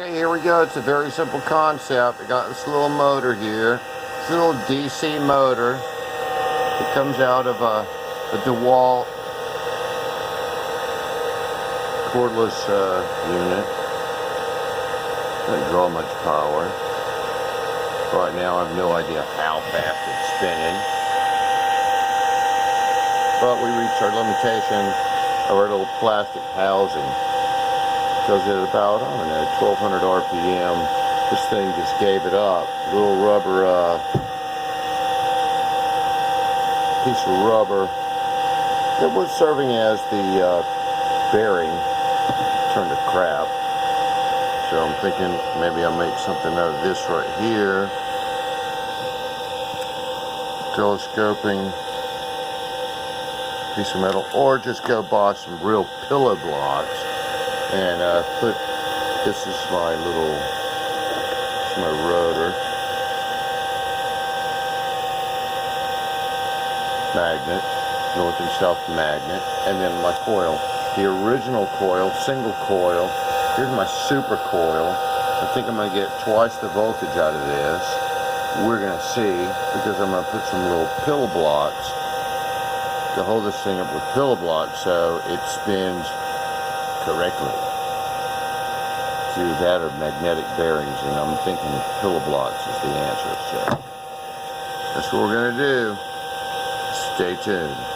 Okay, here we go. It's a very simple concept. I got this little motor here. It's a little DC motor. It comes out of a DeWalt cordless unit. Doesn't draw much power. Right now I have no idea how fast it's spinning. But we reached our limitation of our little plastic housing. Because at about, I don't know, 1200 RPM, this thing just gave it up. Little rubber, piece of rubber that was serving as the bearing turned to crap. So I'm thinking maybe I'll make something out of this right here. Telescoping piece of metal, or just go buy some real pillow blocks and put, this is my little, my rotor magnet, north and south magnet, and then my coil, the original coil, single coil. Here's my super coil. I think I'm going to get twice the voltage out of this. We're going to see, because I'm going to put some little pillow blocks to hold this thing up with pillow blocks so it spins correctly to that of magnetic bearings, and I'm thinking pillow blocks is the answer. So that's what we're going to do. Stay tuned.